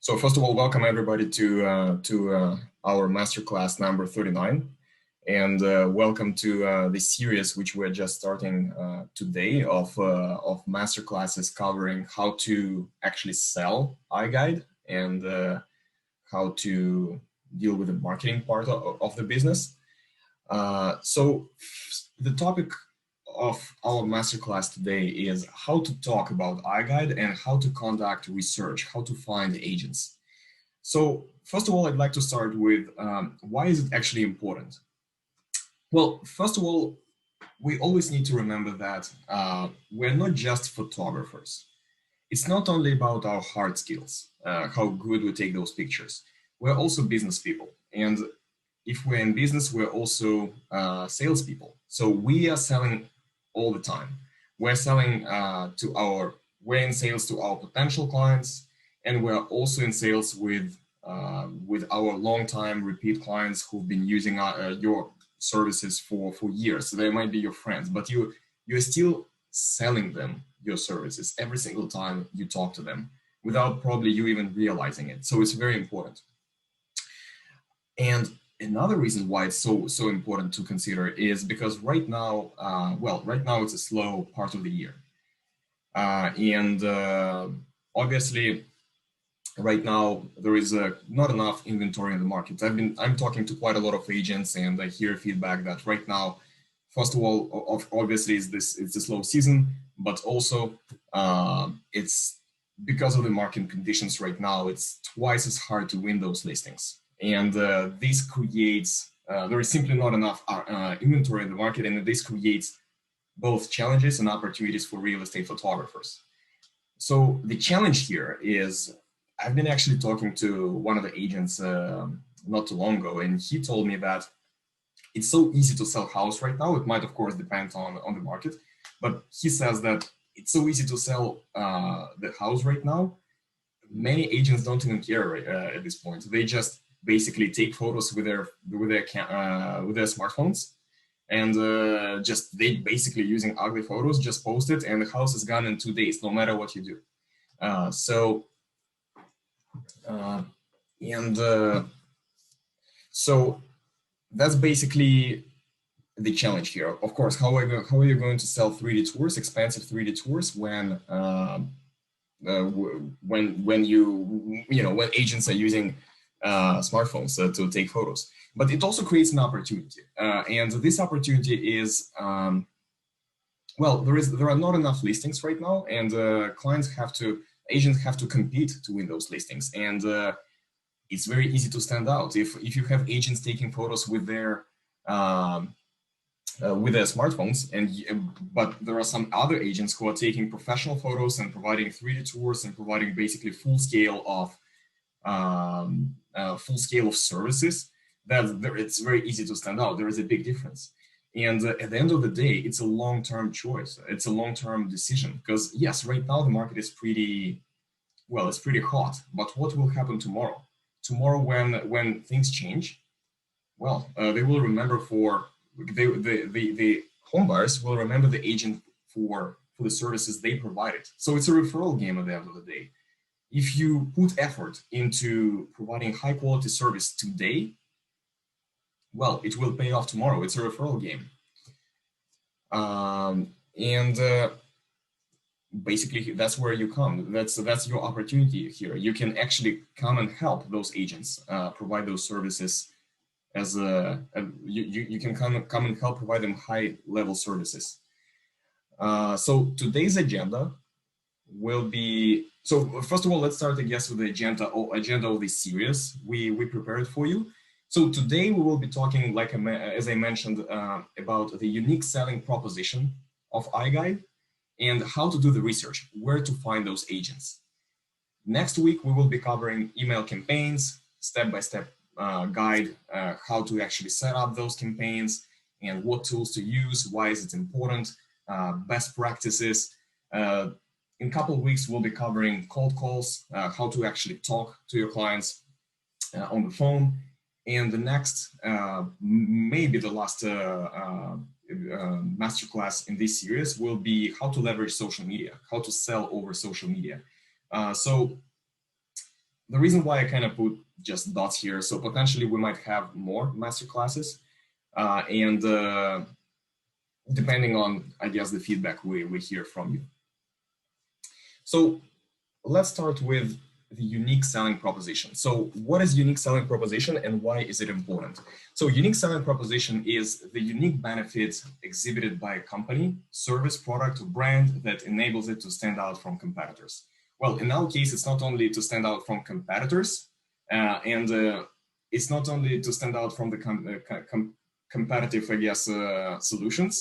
So first of all, welcome everybody to our masterclass number 39, and welcome to the series which we're just starting today of masterclasses covering how to actually sell iGUIDE and how to deal with the marketing part of the business. So the topic of our masterclass today is how to talk about iGUIDE and how to conduct research, how to find agents. So first of all, I'd like to start with why is it actually important? Well, first of all, we always need to remember that we're not just photographers. It's not only about our hard skills, how good we take those pictures. We're also business people. And if we're in business, we're also salespeople. So we are selling all the time. We're selling we're in sales to our potential clients, and we're also in sales with our long-time repeat clients who've been using your services for years. So they might be your friends, but you're still selling them your services every single time you talk to them without probably you even realizing it. So it's very important. And another reason why it's so important to consider is because right now, right now it's a slow part of the year, and obviously, right now there is not enough inventory in the market. I'm talking to quite a lot of agents, and I hear feedback that right now, first of all, obviously it's a slow season, but also it's because of the market conditions right now. It's twice as hard to win those listings. And this creates, there is simply not enough inventory in the market, and this creates both challenges and opportunities for real estate photographers. So the challenge here is, I've been actually talking to one of the agents not too long ago, and he told me that it's so easy to sell house right now. It might, of course, depend on the market, but he says that it's so easy to sell the house right now. Many agents don't even care at this point. They just basically take photos with their smartphones, and they basically using ugly photos, just post it, and the house is gone in 2 days, no matter what you do. So that's basically the challenge here. Of course, how are you going to sell 3D tours, expensive 3D tours, when agents are using smartphones to take photos? But it also creates an opportunity, and this opportunity is there are not enough listings right now, and agents have to compete to win those listings, and it's very easy to stand out if you have agents taking photos with their smartphones, but there are some other agents who are taking professional photos and providing 3D tours and providing basically full scale of services. It's very easy to stand out. There is a big difference. And at the end of the day, it's a long-term choice. It's a long-term decision, because yes, right now the market is pretty hot, but what will happen tomorrow? Tomorrow, when things change, they will remember the home buyers will remember the agent for the services they provided. So it's a referral game at the end of the day. If you put effort into providing high quality service today, it will pay off tomorrow. It's a referral game. Basically, that's where you come. That's your opportunity here. You can actually come and help those agents provide those services you can come and help provide them high level services. So today's agenda will be, so first of all, let's start, I guess, with the agenda of this series we prepared for you. So today we will be talking, as I mentioned, about the unique selling proposition of iGUIDE and how to do the research, where to find those agents. Next week, we will be covering email campaigns, step-by-step guide, how to actually set up those campaigns and what tools to use, why is it important, best practices. In a couple of weeks, we'll be covering cold calls, how to actually talk to your clients on the phone. And the next, maybe the last masterclass in this series will be how to leverage social media, how to sell over social media. So the reason why I kind of put just dots here, so potentially we might have more master classes, and depending on, I guess, the feedback we hear from you. So let's start with the unique selling proposition. So what is unique selling proposition and why is it important? So unique selling proposition is the unique benefit exhibited by a company, service, product, or brand that enables it to stand out from competitors. Well, in our case, it's not only to stand out from competitors, and it's not only to stand out from the competitive, I guess, solutions.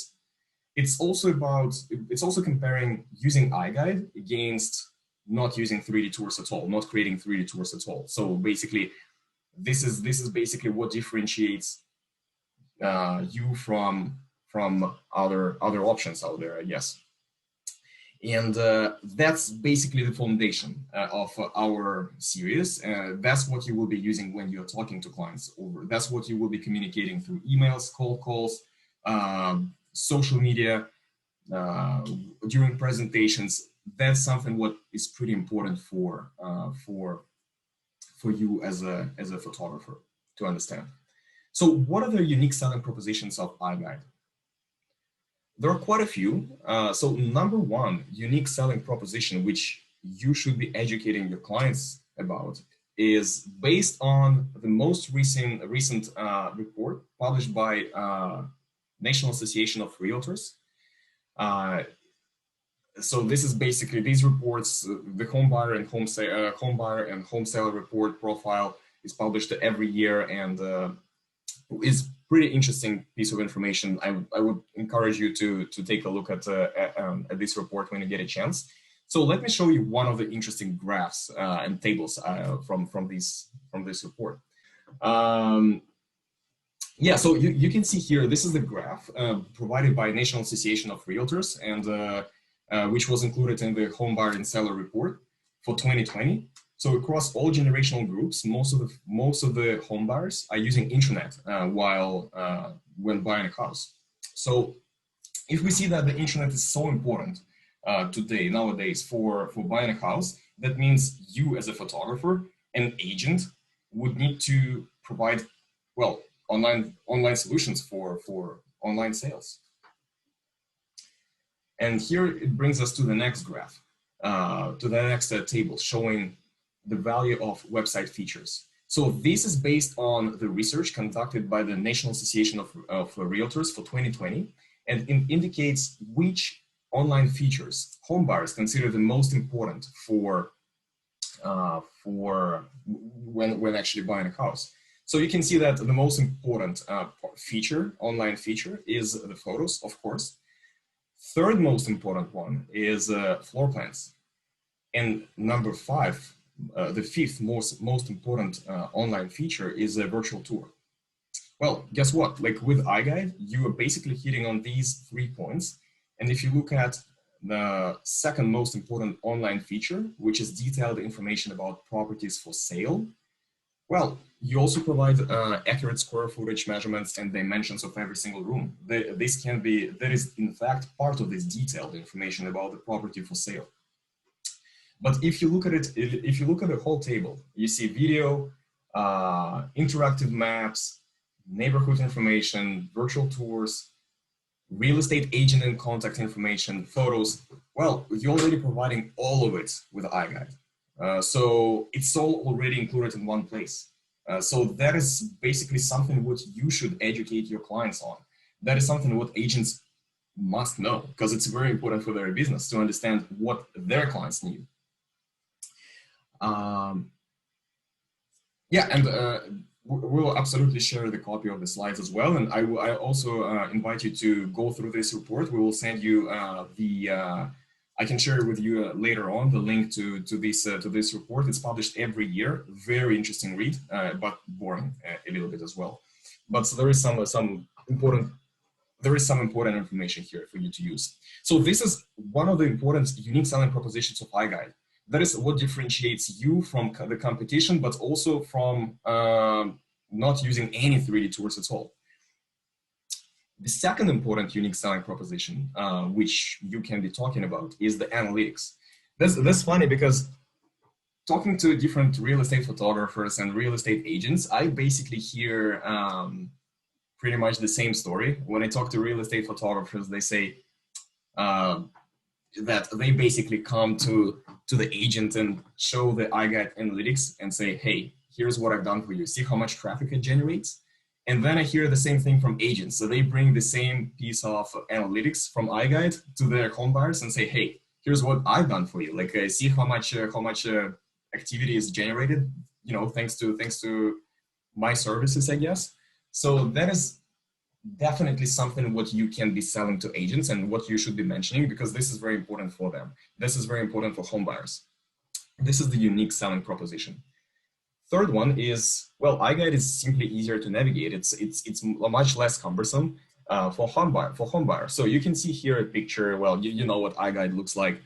It's also comparing using iGUIDE against not using 3D tours at all, not creating 3D tours at all. So basically, this is basically what differentiates you from other options out there, I guess. And that's basically the foundation of our series. That's what you will be using when you're talking to clients over. That's what you will be communicating through emails, cold calls, social media, during presentations. That's something what is pretty important for you as a photographer to understand. So what are the unique selling propositions of iGUIDE? There are quite a few. So number one unique selling proposition, which you should be educating your clients about, is based on the most recent report published by National Association of Realtors. So this is basically these reports, the home buyer and home seller report profile is published every year, and is pretty interesting piece of information. I would encourage you to take a look at this report when you get a chance. So let me show you one of the interesting graphs and tables from this report. Yeah, so you can see here, this is the graph provided by National Association of Realtors, and which was included in the home buyer and seller report for 2020. So across all generational groups, most of the home buyers are using internet when buying a house. So if we see that the internet is so important nowadays for buying a house, that means you as a photographer and agent would need to provide, well, online solutions for online sales. And here it brings us to the next graph, to the next table showing the value of website features. So this is based on the research conducted by the National Association of Realtors for 2020, and it indicates which online features home buyers consider the most important for when actually buying a house. So you can see that the most important online feature is the photos, of course. Third most important one is floor plans. And number 5, the fifth most important online feature is a virtual tour. Well, guess what? Like with iGUIDE, you are basically hitting on these 3 points. And if you look at the second most important online feature, which is detailed information about properties for sale, well, you also provide accurate square footage measurements and dimensions of every single room. That is in fact part of this detailed information about the property for sale. But if you look at it, if you look at the whole table, you see video, interactive maps, neighborhood information, virtual tours, real estate agent and contact information, photos. Well, you're already providing all of it with iGUIDE. So it's all already included in one place. So that is basically something what you should educate your clients on. That is something what agents must know, because it's very important for their business to understand what their clients need. Yeah, and we'll absolutely share the copy of the slides as well. And I also invite you to go through this report. We will send you I can share with you later on the link to this report. It's published every year. Very interesting read, but boring a little bit as well. But so there is some important information here for you to use. So this is one of the important unique selling propositions of iGUIDE. That is what differentiates you from the competition, but also from not using any 3D tours at all. The second important unique selling proposition, which you can be talking about, is the analytics. That's funny because talking to different real estate photographers and real estate agents, I basically hear pretty much the same story. When I talk to real estate photographers, they say that they basically come to the agent and show the iGUIDE analytics and say, hey, here's what I've done for you. See how much traffic it generates? And then I hear the same thing from agents. So they bring the same piece of analytics from iGUIDE to their home buyers and say, hey, here's what I've done for you. Like, see how much activity is generated, you know, thanks to my services, I guess. So that is definitely something what you can be selling to agents and what you should be mentioning, because this is very important for them. This is very important for home buyers. This is the unique selling proposition. Third one is, well, iGUIDE is simply easier to navigate. It's much less cumbersome for home buyer. So you can see here a picture. Well, you know what iGUIDE looks like.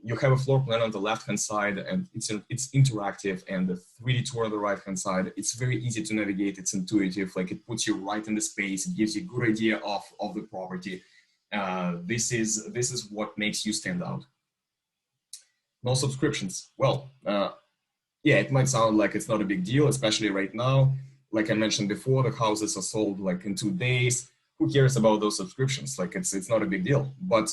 You have a floor plan on the left-hand side, and it's interactive, and the 3D tour on the right-hand side. It's very easy to navigate. It's intuitive. Like, it puts you right in the space. It gives you a good idea of the property. This is what makes you stand out. No subscriptions. Well, yeah, it might sound like it's not a big deal, especially right now. Like I mentioned before, the houses are sold like in 2 days. Who cares about those subscriptions? Like, it's not a big deal. But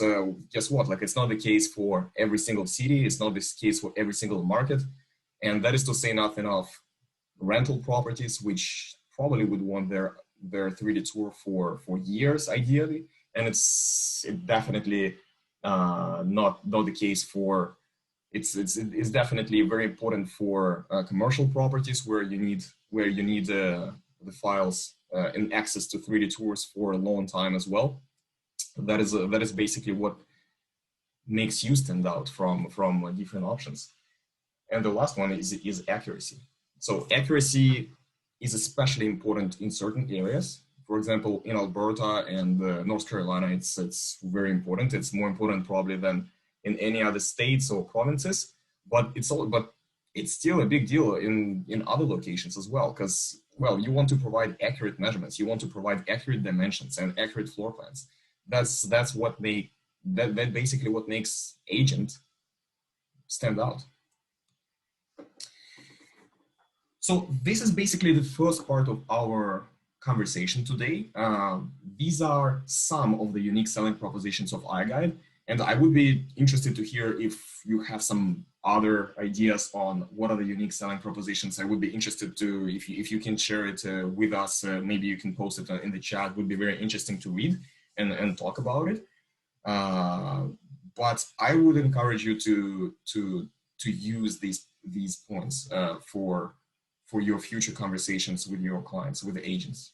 guess what? Like, it's not the case for every single city. It's not the case for every single market. And that is to say nothing of rental properties, which probably would want their 3D tour for years, ideally. And it's definitely not the case for, it's definitely very important for commercial properties where you need the files and access to 3D tours for a long time as well. That is basically what makes you stand out from different options. And the last one is accuracy. So accuracy is especially important in certain areas. For example, in Alberta and North Carolina, it's very important. It's more important probably than in any other states or provinces, but it's still a big deal in other locations as well, because, well, you want to provide accurate measurements, you want to provide accurate dimensions and accurate floor plans. That's basically what makes agent stand out. So this is basically the first part of our conversation today. These are some of the unique selling propositions of iGUIDE. And I would be interested to hear if you have some other ideas on what are the unique selling propositions. I would be interested to, if you can share it with us, maybe you can post it in the chat. It would be very interesting to read and talk about it. But I would encourage you to use these points for your future conversations with your clients, with the agents.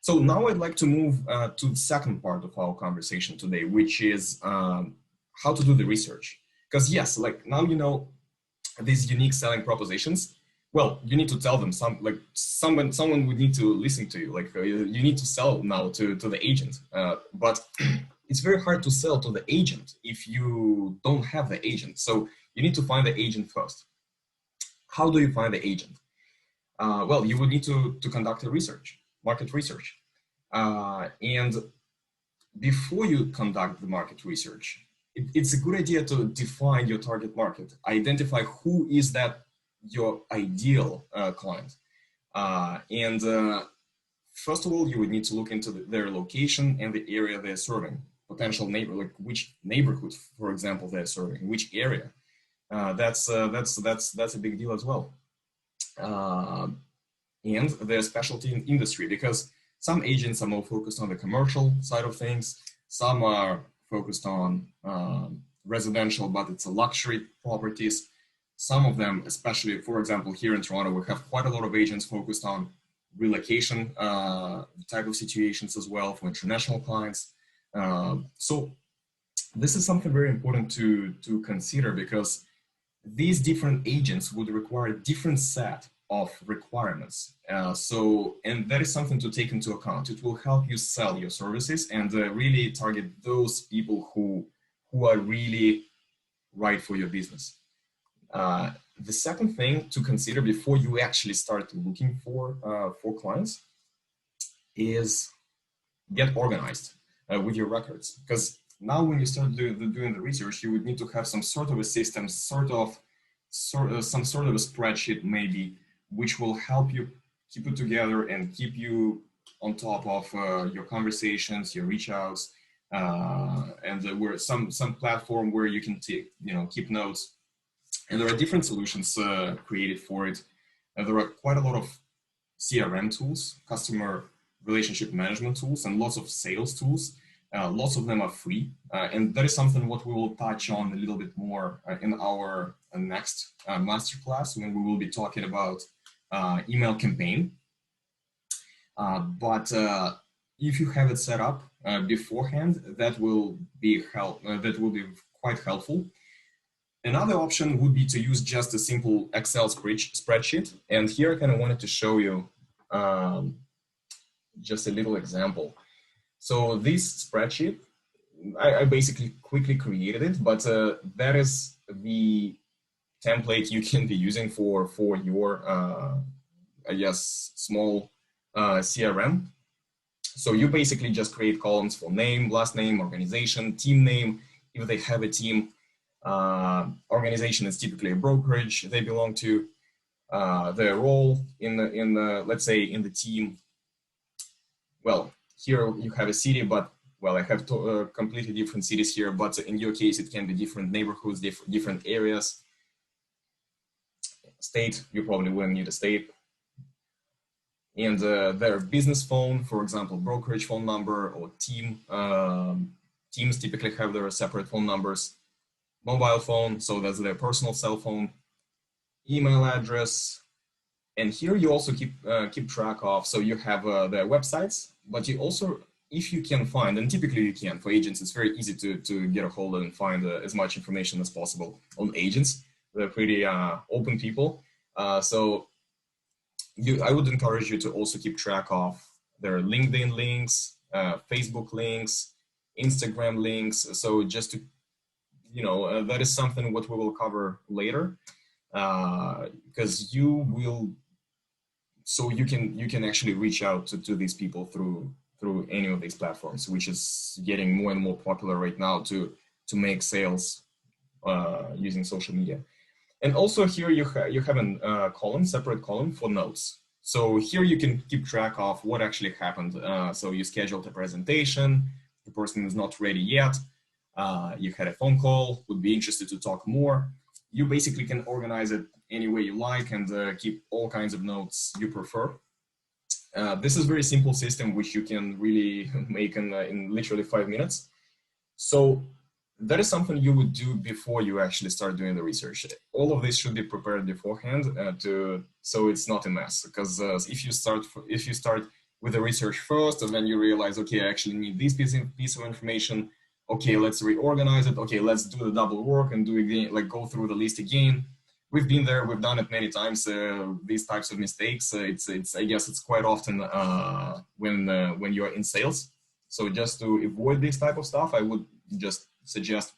So now I'd like to move to the second part of our conversation today, which is how to do the research. Because yes, like now you know these unique selling propositions. Well, you need to tell them someone would need to listen to you. Like you need to sell now to the agent. But it's very hard to sell to the agent if you don't have the agent. So you need to find the agent first. How do you find the agent? Well, you would need to conduct a market research. And before you conduct the market research, it's a good idea to define your target market. Identify who is that your ideal client. And first of all, you would need to look into their location and the area they're serving. Potential neighbor, like which neighborhood, for example, they're serving, which area. That's a big deal as well. And their specialty in industry, because some agents are more focused on the commercial side of things. Some are focused on residential, but it's a luxury properties. Some of them, especially, for example, here in Toronto, we have quite a lot of agents focused on relocation type of situations as well for international clients. So this is something very important to consider, because these different agents would require a different set of requirements. And that is something to take into account. It will help you sell your services and really target those people who are really right for your business. The second thing to consider before you actually start looking for clients is get organized with your records. Because now when you start doing the research, you would need to have some sort of a system, some sort of a spreadsheet maybe, which will help you keep it together and keep you on top of your conversations, your reach outs, and where some platform where you can keep notes. And there are different solutions created for it. There are quite a lot of CRM tools, customer relationship management tools, and lots of sales tools. Lots of them are free, and that is something what we will touch on a little bit more in our next masterclass, when we will be talking about email campaign. But if you have it set up beforehand, that will be quite helpful. Another option would be to use just a simple Excel spreadsheet, and here I kind of wanted to show you just a little example. So this spreadsheet, I basically quickly created it, but that is the template you can be using for your, I guess, small CRM. So you basically just create columns for name, last name, organization, team name, if they have a team. Organization is typically a brokerage they belong to, their role in the let's say in the team. Well, here you have a city, but well, I have completely different cities here, but in your case, it can be different neighborhoods, different areas. State, you probably will need a state. And their business phone, for example, brokerage phone number, or team. Teams typically have their separate phone numbers. Mobile phone, so that's their personal cell phone. Email address. And here you also keep track of, so you have their websites, but you also, if you can find, and typically you can, for agents, it's very easy to get a hold of and find as much information as possible on agents. They're pretty open people. So I would encourage you to also keep track of their LinkedIn links, Facebook links, Instagram links. So just to, that is something what we will cover later, because you can actually reach out to these people through any of these platforms, which is getting more and more popular right now to make sales using social media. And also here you have a separate column for notes. So here you can keep track of what actually happened. So you scheduled a presentation, the person is not ready yet, you had a phone call, would be interested to talk more. You basically can organize it any way you like and keep all kinds of notes you prefer. This is a very simple system which you can really make in literally 5 minutes. So that is something you would do before you actually start doing the research. All of this should be prepared beforehand so it's not a mess. Because if you start with the research first and then you realize, okay, I actually need this piece of information. Okay, let's reorganize it. Okay, let's do the double work and do again, like go through the list again. We've been there. We've done it many times. These types of mistakes. I guess it's quite often when you're in sales. So just to avoid this type of stuff, I would just suggest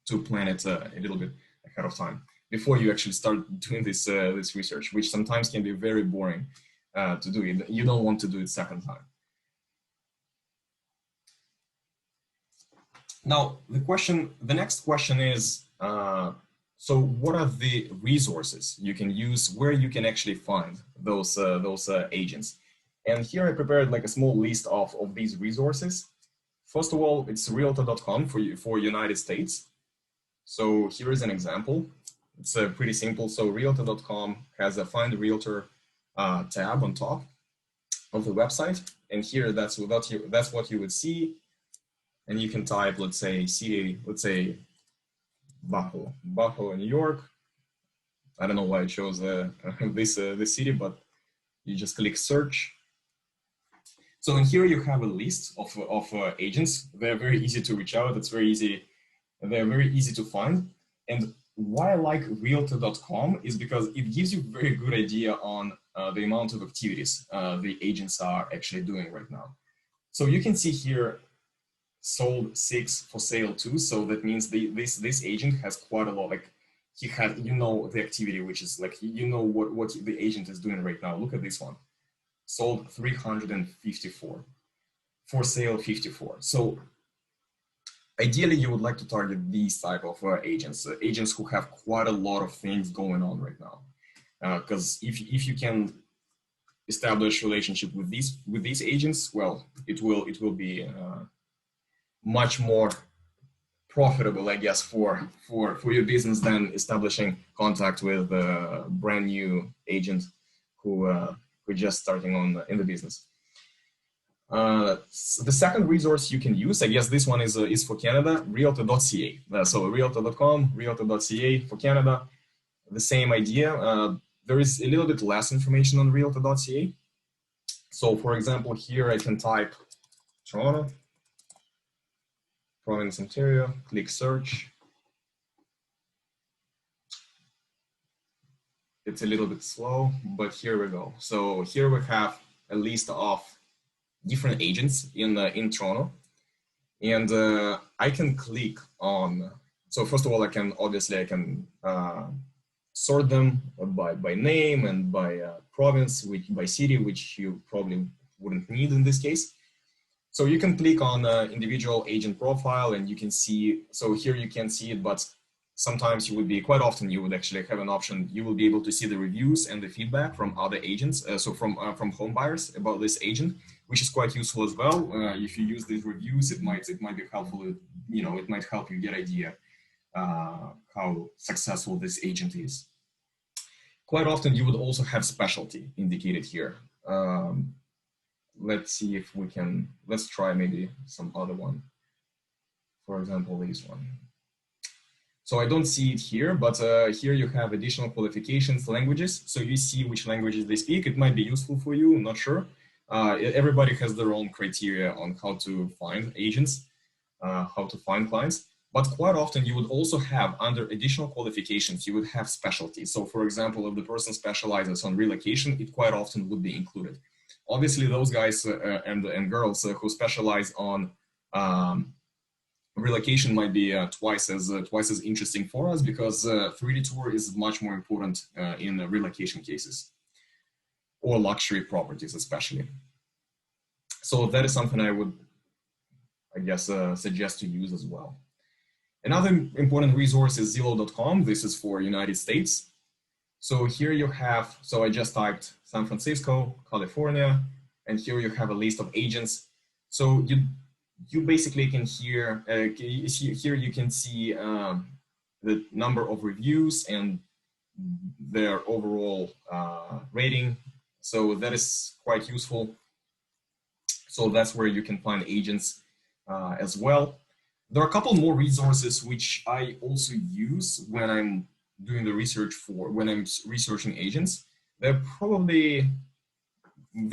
to plan it a little bit ahead of time before you actually start doing this research, which sometimes can be very boring to do. You don't want to do it second time. Now, the next question is, so what are the resources you can use where you can actually find those agents? And here I prepared like a small list of these resources. First of all, it's realtor.com for United States. So here is an example. It's pretty simple. So realtor.com has a Find a Realtor tab on top of the website. And here that's what you would see. And you can type, let's say, city, let's say Buffalo, New York. I don't know why I chose this city, but you just click search. So in here you have a list of agents. They're very easy to reach out. It's very easy. They're very easy to find. And why I like realtor.com is because it gives you a very good idea on the amount of activities the agents are actually doing right now. So you can see here, sold 6, for sale 2. So that means this agent has quite a lot. Like he had, the activity, which is like, what the agent is doing right now. Look at this one. Sold 354, for sale 54. So Ideally, you would like to target these type of agents, agents who have quite a lot of things going on right now. Because if you can establish relationship with these agents, well, it will be much more profitable, I guess, for your business than establishing contact with a brand new agent who just starting on in the business. The second resource you can use, I guess this one is for Canada, realtor.ca. So realtor.com, realtor.ca for Canada, the same idea. There is a little bit less information on realtor.ca. So for example, here I can type Toronto, Province, Ontario, click search. It's a little bit slow, but here we go. So here we have a list of different agents in Toronto, and I can click on. So first of all, I can sort them by name and by province, by city, which you probably wouldn't need in this case. So you can click on individual agent profile, and you can see. So here you can see it, but sometimes quite often you would actually have an option. You will be able to see the reviews and the feedback from other agents. So from home buyers about this agent, which is quite useful as well. If you use these reviews, it might be helpful. You know, it might help you get idea how successful this agent is. Quite often you would also have specialty indicated here. Let's see if we can. Let's try maybe some other one. For example, this one. So I don't see it here, but here you have additional qualifications, languages. So you see which languages they speak. It might be useful for you, I'm not sure. Everybody has their own criteria on how to find agents, how to find clients. But quite often you would also have, under additional qualifications, you would have specialties. So for example, if the person specializes on relocation, it quite often would be included. Obviously, those guys and girls who specialize on relocation might be twice as interesting for us, because 3D tour is much more important in relocation cases or luxury properties especially. So that is something I would, I guess, suggest to use as well. Another important resource is Zillow.com. This is for United States. So here you have, so I just typed San Francisco, California, and here you have a list of agents. So you basically can here you can see the number of reviews and their overall rating. So that is quite useful. So that's where you can find agents as well. There are a couple more resources which I also use when I'm doing the research when I'm researching agents. They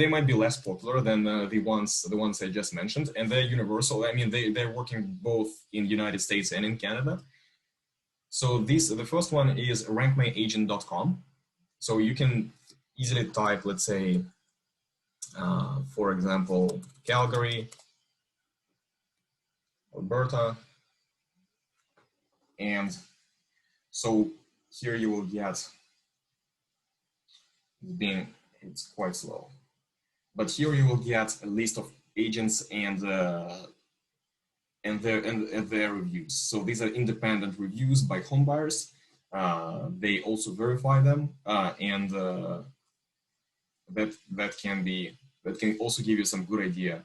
might be less popular than the ones I just mentioned, and they're universal. I mean, they're working both in the United States and in Canada. So the first one is rankmyagent.com. So you can easily type, let's say, for example, Calgary, Alberta, and so here you will get, it's quite slow, but here you will get a list of agents and their reviews. So these are independent reviews by home buyers. They also verify them, and that can also give you some good idea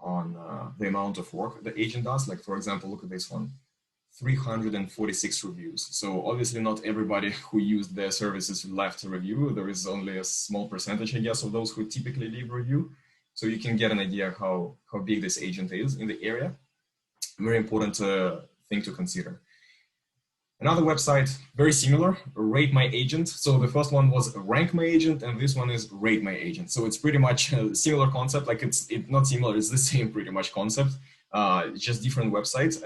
on the amount of work the agent does. Like, for example, look at this one, 346 reviews. So obviously not everybody who used their services left a review. There is only a small percentage, I guess, of those who typically leave a review. So you can get an idea how big this agent is in the area. Very important thing to consider. Another website, very similar, Rate My Agent. So the first one was Rank My Agent, and this one is Rate My Agent. So it's pretty much a similar concept. Like it's not similar, it's the same pretty much concept. Just different websites.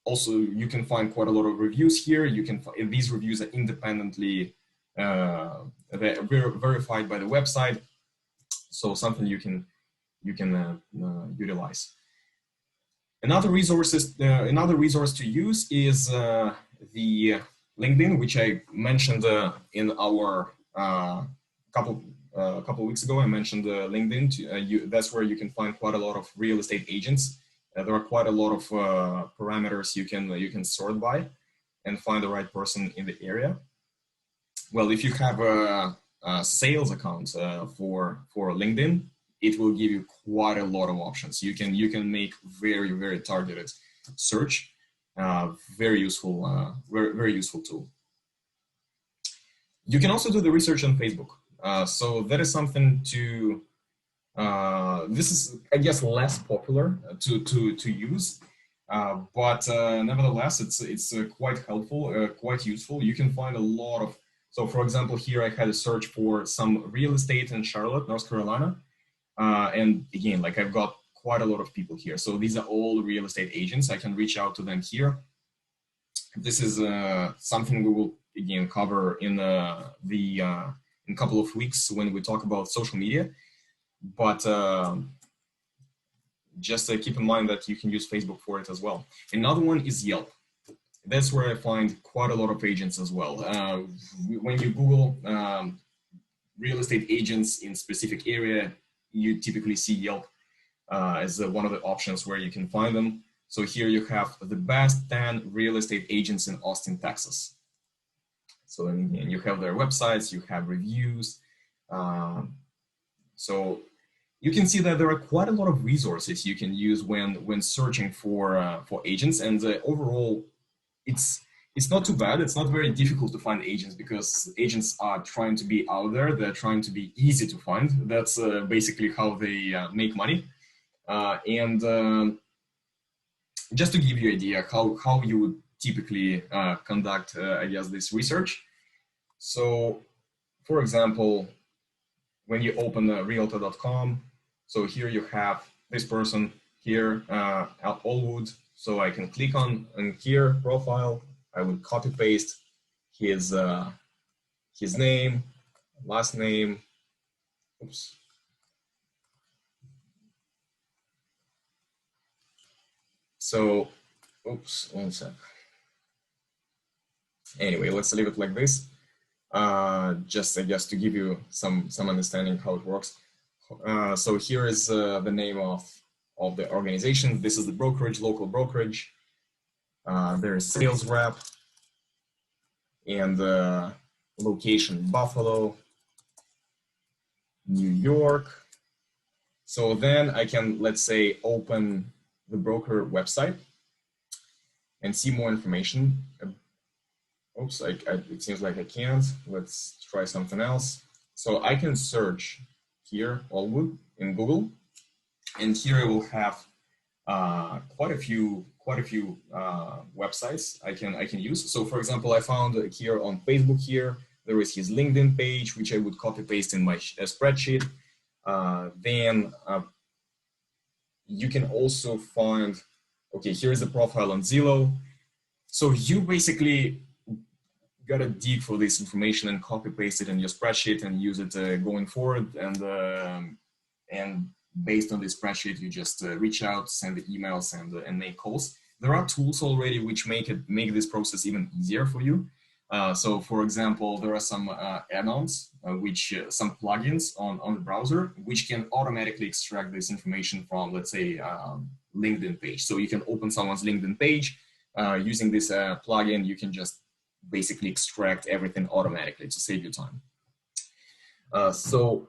Also, you can find quite a lot of reviews here. You can find, these reviews are independently they're verified by the website. So something you can utilize. Another resource to use is the LinkedIn, which I mentioned in our a couple of weeks ago, I mentioned LinkedIn. That's where you can find quite a lot of real estate agents. There are quite a lot of parameters you can sort by and find the right person in the area. Well, if you have a sales account for LinkedIn, it will give you quite a lot of options. You can make very targeted search. Very useful, very useful tool. You can also do the research on Facebook. So that is something to. This is, I guess, less popular to use, but nevertheless, it's quite helpful, quite useful. You can find a lot of. So, for example, here I had a search for some real estate in Charlotte, North Carolina, and again, like I've got quite a lot of people here. So these are all real estate agents. I can reach out to them here. This is something we will again cover in in a couple of weeks when we talk about social media. But just keep in mind that you can use Facebook for it as well. Another one is Yelp. That's where I find quite a lot of agents as well. When you Google real estate agents in specific area, you typically see Yelp as one of the options where you can find them. So here you have the best 10 real estate agents in Austin, Texas. So then you have their websites, you have reviews. So you can see that there are quite a lot of resources you can use when searching for agents, and overall, it's not too bad. It's not very difficult to find agents because agents are trying to be out there. They're trying to be easy to find. That's basically how they make money. And just to give you an idea how you would typically conduct, I guess, this research. So, for example, when you open realtor.com, so here you have this person here, Allwood. So I can click on here, profile. I would copy paste his name, last name. Oops. So, oops, one sec. Anyway, let's leave it like this. Just, I guess, to give you some understanding how it works. So here is the name of the organization. This is the brokerage, local brokerage. There is sales rep, and location Buffalo, New York. So then I can, let's say, open the broker website and see more information. Oops, it seems like I can't. Let's try something else. So I can search here, Allwood, in Google, and here I will have quite a few websites I can use. So for example, I found here on Facebook here, there is his LinkedIn page, which I would copy paste in my spreadsheet. Then you can also find, okay, here's the profile on Zillow. So you basically gotta dig for this information and copy paste it in your spreadsheet and use it going forward. And based on this spreadsheet, you just reach out, send the emails, and make calls. There are tools already which make this process even easier for you. So, for example, there are some add-ons, some plugins on the browser, which can automatically extract this information from, let's say, LinkedIn page. So you can open someone's LinkedIn page using this plugin. You can just basically extract everything automatically to save you time. So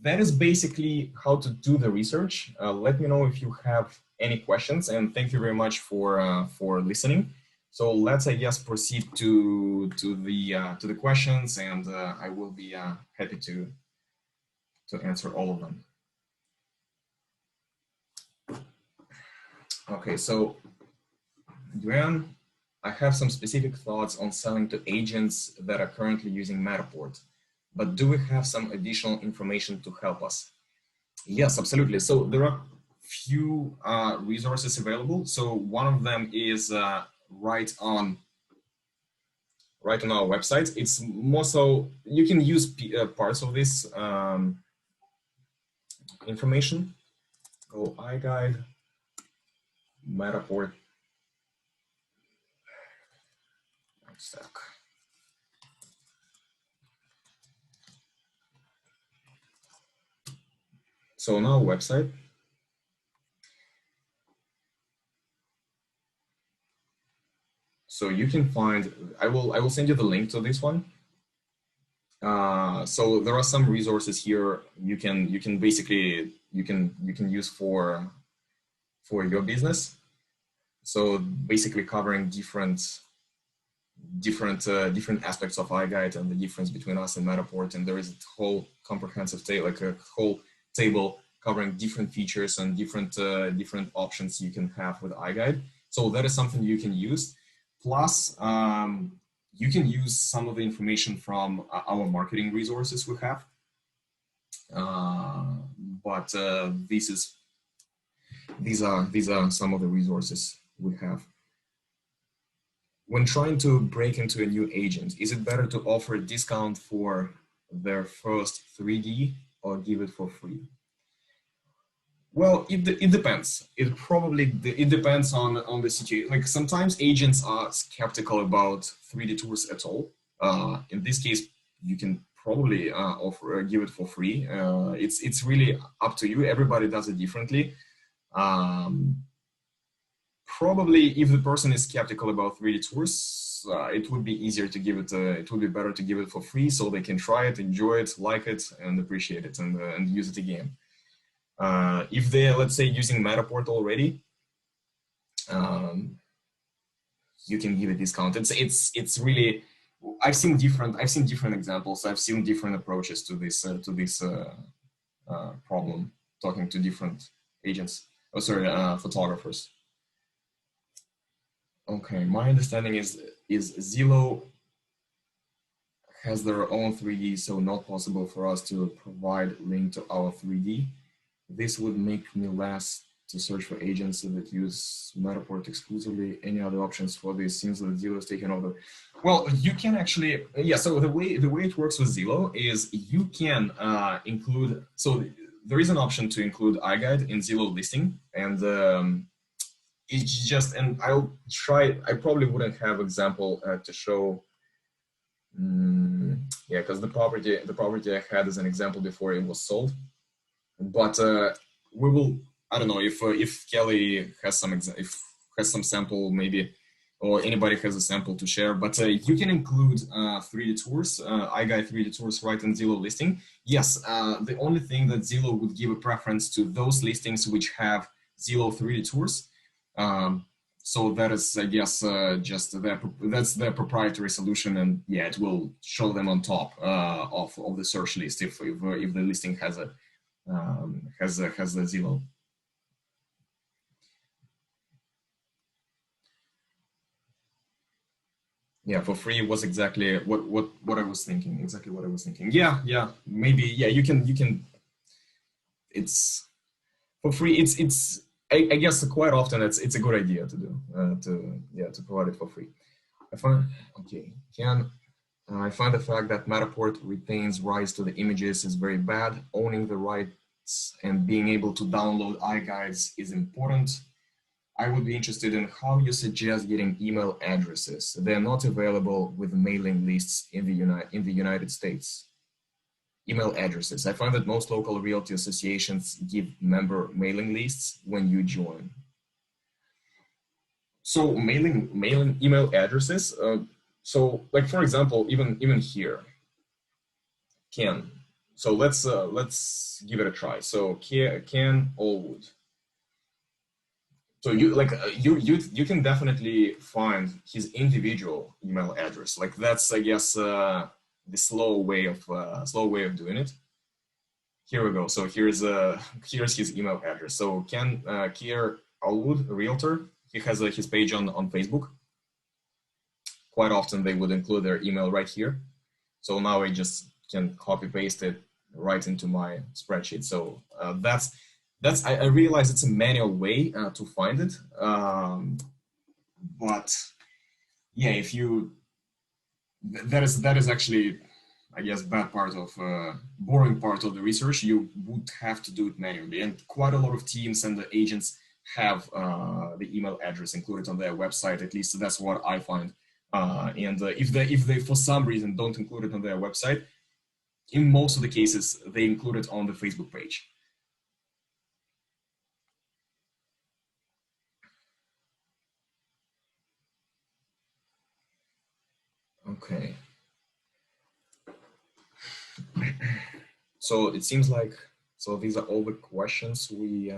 that is basically how to do the research. Let me know if you have any questions, and thank you very much for listening. So let's, I guess, proceed to the questions, and I will be happy to answer all of them. Okay, so Duane, I have some specific thoughts on selling to agents that are currently using Matterport, but do we have some additional information to help us? Yes, absolutely. So there are few resources available. So one of them is right on our website. It's more so you can use parts of this information. Go iGUIDE, Matterport. Stuck. So on our website, so you can find, I will send you the link to this one. So there are some resources here you can basically you can use for your business. So basically covering different aspects of iGUIDE and the difference between us and Matterport, and there is a whole comprehensive like a whole table covering different features and different options you can have with iGUIDE. So that is something you can use. Plus, you can use some of the information from our marketing resources we have. But these are some of the resources we have. When trying to break into a new agent, is it better to offer a discount for their first 3D or give it for free? Well, it depends. It depends on the situation. Like sometimes agents are skeptical about 3D tours at all. In this case, you can probably give it for free. It's really up to you. Everybody does it differently. Probably, if the person is skeptical about 3D tours, it would be easier to give it. It would be better to give it for free so they can try it, enjoy it, like it, and appreciate it, and use it again. If they're, let's say, using Matterport already, you can give a discount. It's really, I've seen different examples. I've seen different approaches to this problem. Talking to different agents, photographers. Okay, my understanding is Zillow has their own 3D, so not possible for us to provide link to our 3D. This would make me less to search for agents that use Matterport exclusively. Any other options for this? Seems that Zillow is taking over. Well, you can actually, yeah. So the way it works with Zillow is you can include. So there is an option to include iGUIDE in Zillow listing, and it's just. And I'll try. I probably wouldn't have example to show. Yeah, because the property I had as an example before it was sold. But we will. I don't know if Kelly has some sample maybe, or anybody has a sample to share. But you can include 3D tours, iGUIDE 3D tours right in Zillow listing. Yes, the only thing that Zillow would give a preference to those listings which have Zillow 3D tours. So that is, I guess, just that's their proprietary solution, and yeah, it will show them on top of the search list if the listing has a Zillow. Yeah, for free was exactly what I was thinking. Exactly what I was thinking. Yeah, maybe. Yeah, you can. It's for free. It's. I guess quite often it's a good idea to do to provide it for free. I find the fact that Matterport retains rights to the images is very bad. Owning the rights and being able to download iGUIDEs is important. I would be interested in how you suggest getting email addresses. They're not available with mailing lists in the United States. Email addresses. I find that most local realty associations give member mailing lists when you join. So mailing email addresses. So like for example, even here, Ken. So let's give it a try. So Ken Allwood. So you can definitely find his individual email address. Like that's, I guess, the slow way of doing it. Here we go. So here's his email address. So Ken Kier Allwood, a realtor. He has his page on Facebook. Quite often they would include their email right here. So now I just can copy paste it right into my spreadsheet. So I realize it's a manual way to find it, but yeah, if you that is actually, I guess, bad part of boring part of the research. You would have to do it manually, and quite a lot of teams and the agents have the email address included on their website. At least that's what I find. And if they for some reason don't include it on their website, in most of the cases they include it on the Facebook page. Okay. So it seems like, so these are all the questions we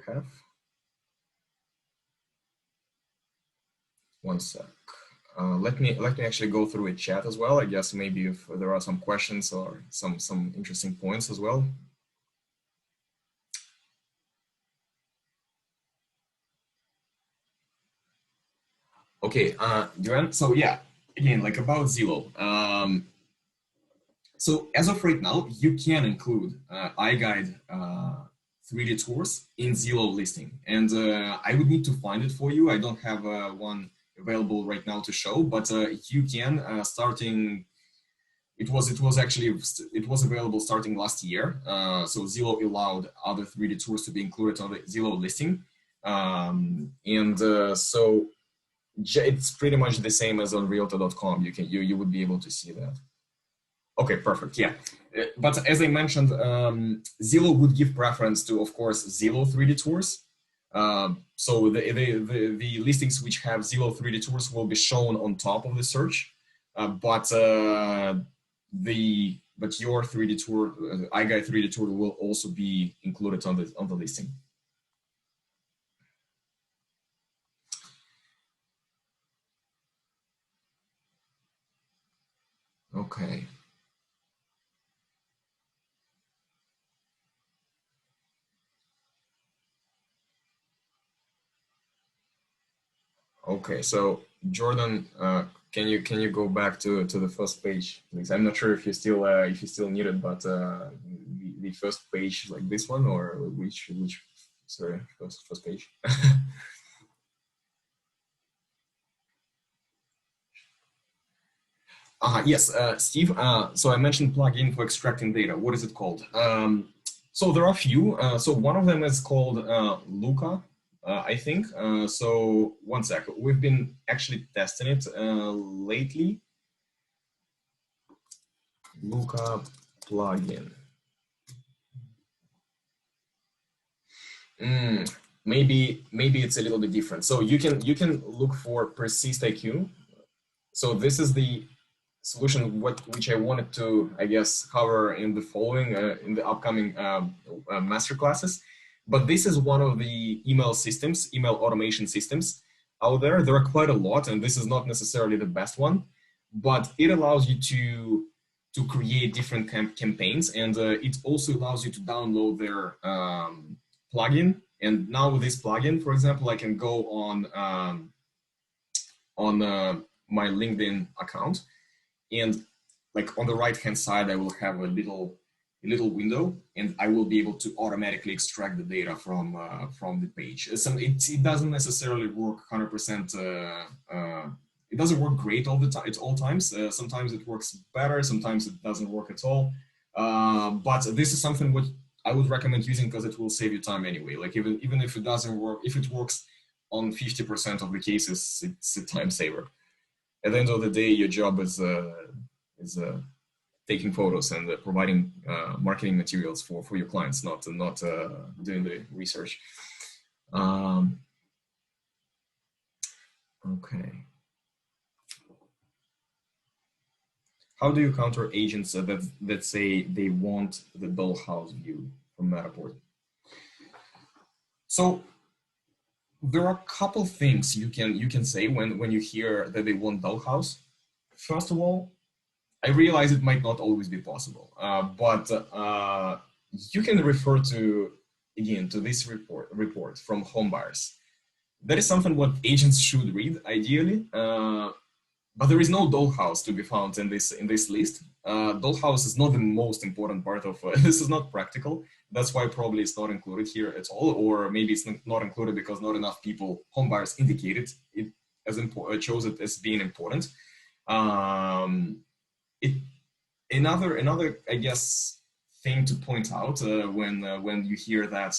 have. One sec. Let me actually go through a chat as well. I guess maybe if there are some questions or some interesting points as well. Okay, Duran. So yeah, again, like about Zillow. So as of right now, you can include iGUIDE 3D tours in Zillow listing, and I would need to find it for you. I don't have one available right now to show, but you can starting. It was available starting last year. So Zillow allowed other 3D tours to be included on the Zillow listing, and so it's pretty much the same as on Realtor.com. You would be able to see that. Okay, perfect. Yeah, but as I mentioned, Zillow would give preference to, of course, Zillow 3D tours. So the listings which have Zillow 3D tours will be shown on top of the search, but your 3D tour, iGUIDE 3D tour, will also be included on the listing. Okay. Okay, so Jordan, can you go back to the first page, please? I'm not sure if you still need it, but the first page, like this one, or which sorry, first page. Yes, Steve. So I mentioned plugin for extracting data. What is it called? So there are a few. So one of them is called Luca, I think. So one sec. We've been actually testing it lately. Luca plugin. Maybe it's a little bit different. So you can look for Persist IQ. So this is the solution which I wanted to, I guess, cover in the following in the upcoming master classes. But this is one of the email automation systems out there. There are quite a lot, and this is not necessarily the best one, but it allows you to create different campaigns, and it also allows you to download their plugin. And now with this plugin, for example, I can go on my LinkedIn account, and like on the right hand side, I will have a little window, and I will be able to automatically extract the data from the page. It doesn't necessarily work 100%. It doesn't work great all the time. It's all times. Sometimes it works better. Sometimes it doesn't work at all. But this is something which I would recommend using because it will save you time anyway. Like even if it doesn't work, if it works on 50% of the cases, it's a time saver. At the end of the day, your job is taking photos and providing marketing materials for your clients, not doing the research. Okay. How do you counter agents that say they want the dollhouse view from Matterport? So there are a couple things you can say when you hear that they want dollhouse. First of all, I realize it might not always be possible, but you can refer to this report from home buyers. That is something what agents should read ideally, but there is no dollhouse to be found in this list. Dollhouse is not the most important part of this is not practical. That's why probably it's not included here at all, or maybe it's not included because not enough people, home buyers, indicated it as important, chose it as being important. Another I guess thing to point out when you hear that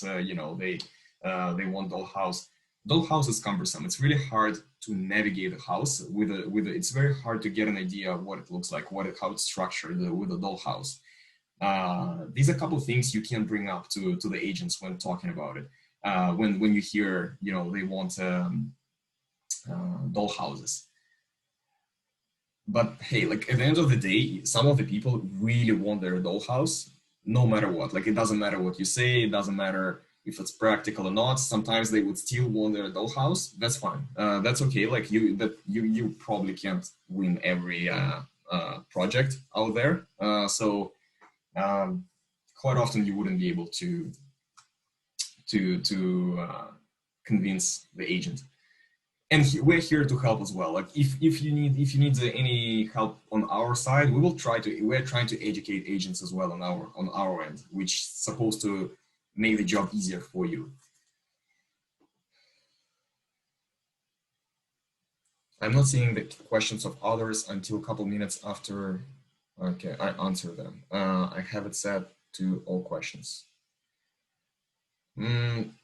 they want dollhouse. Dollhouse is cumbersome. It's really hard to navigate a house it's very hard to get an idea of what it looks like, how it's structured with a dollhouse. These are a couple of things you can bring up to the agents when talking about it. When you hear they want dollhouses. but hey, like at the end of the day, some of the people really want their dollhouse, no matter what. Like it doesn't matter what you say, it doesn't matter if it's practical or not. Sometimes they would still want their dollhouse. That's fine. That's okay. Like you probably can't win every project out there. So quite often you wouldn't be able to convince the agent. And we're here to help as well. Like if you need any help on our side, we're trying to educate agents as well on our end, which is supposed to make the job easier for you. I'm not seeing the questions of others until a couple minutes after. Okay, I answer them. I have it set to all questions.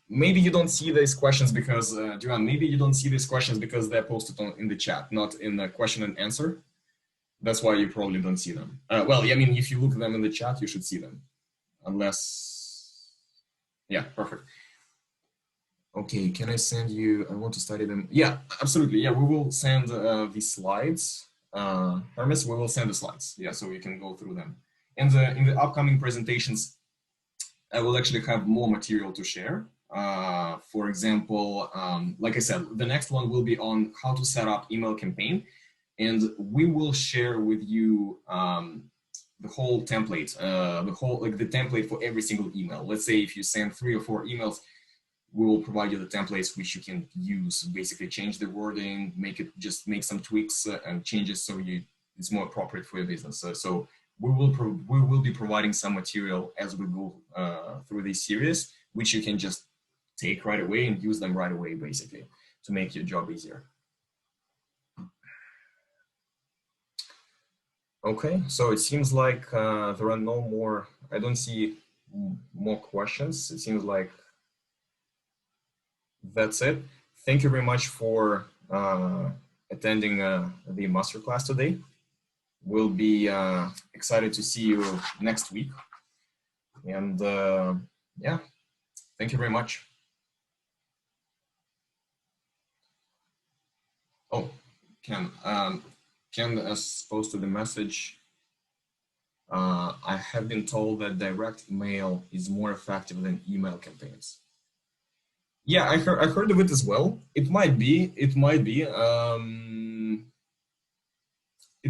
Maybe you don't see these questions because, Duran, maybe you don't see these questions because they're posted in the chat, not in the question and answer. That's why you probably don't see them. Well, I mean, if you look at them in the chat, you should see them. Unless, yeah, perfect. Okay, can I send you, I want to study them. Yeah, absolutely. Yeah, we will send the slides. Hermes, we will send the slides. Yeah, so you can go through them. And in the upcoming presentations, I will actually have more material to share. For example, like I said, the next one will be on how to set up email campaign. And we will share with you the whole template, the template for every single email. Let's say if you send 3 or 4 emails, we will provide you the templates which you can use, basically change the wording, make some tweaks and changes so it's more appropriate for your business. So we will be providing some material as we go through this series, which you can just take right away and use them right away, basically, to make your job easier. Okay, so it seems like there are no more, I don't see more questions. It seems like that's it. Thank you very much for attending the masterclass today. We'll be excited to see you next week. And yeah, thank you very much. Oh, Ken has posted the message. I have been told that direct mail is more effective than email campaigns. Yeah, I heard of it as well. It might be. It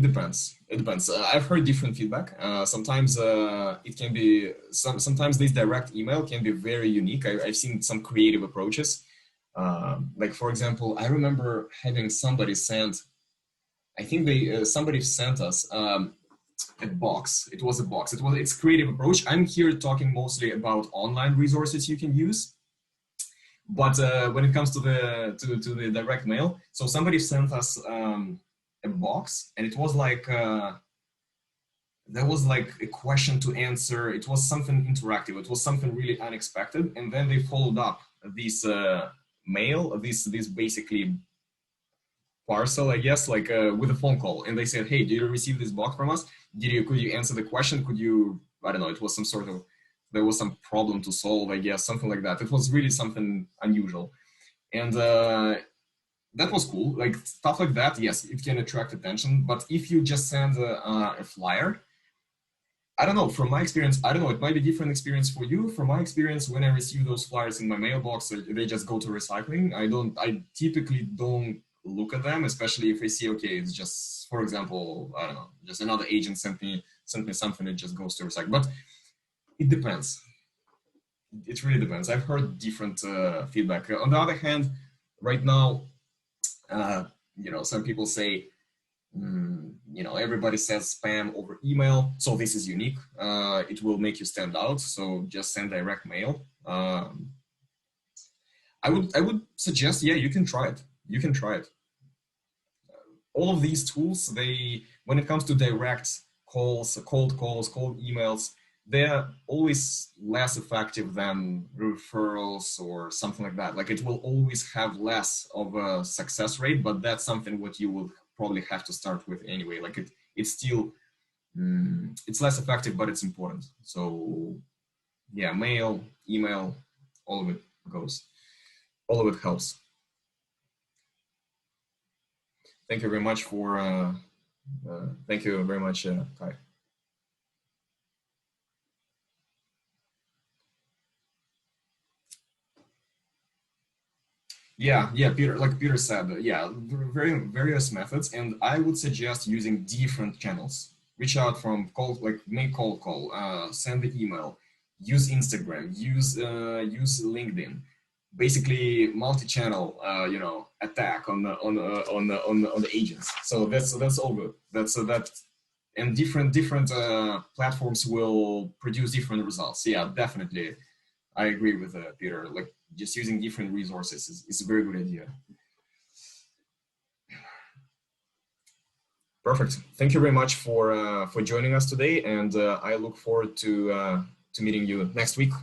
depends. It depends. I've heard different feedback. Sometimes it can be. Sometimes this direct email can be very unique. I've seen some creative approaches. Like for example, I remember having somebody send. I think somebody sent us a box. It was a box. It's creative approach. I'm here talking mostly about online resources you can use. But when it comes to the direct mail, so somebody sent us a box, and it was like there was like a question to answer. It was something interactive. It was something really unexpected, and then they followed up this mail, this basically parcel, I guess, like with a phone call, and they said, "Hey, did you receive this box from us? Could you answer the question? Could you, I don't know, it was some sort of, there was some problem to solve, I guess, something like that. It was really something unusual." And that was cool. Like stuff like that, yes, it can attract attention. But if you just send a flyer, I don't know, from my experience, I don't know, it might be a different experience for you. From my experience, when I receive those flyers in my mailbox, they just go to recycling. I typically don't look at them, especially if I see, okay, it's just, for example, I don't know, just another agent sent me something that just goes to recycle. But it depends. It really depends. I've heard different feedback. On the other hand, right now, you know, some people say, you know, everybody says spam over email, so this is unique. It will make you stand out. So just send direct mail. I would suggest, yeah, you can try it. You can try it. All of these tools, when it comes to direct calls, cold emails, they're always less effective than referrals or something like that. Like it will always have less of a success rate, but that's something what you will probably have to start with anyway. Like it's still, it's less effective, but it's important. So yeah, mail, email, all of it goes. All of it helps. Thank you very much for Thank you very much, Kai. Yeah, Peter, like Peter said, yeah, various methods, and I would suggest using different channels. Reach out from call, like make cold call, send the email, use Instagram, use LinkedIn. Basically, multi-channel, attack on the agents. So that's all good. That, and different platforms will produce different results. Yeah, definitely. I agree with Peter. Like just using different resources is a very good idea. Perfect. Thank you very much for joining us today, and I look forward to meeting you next week.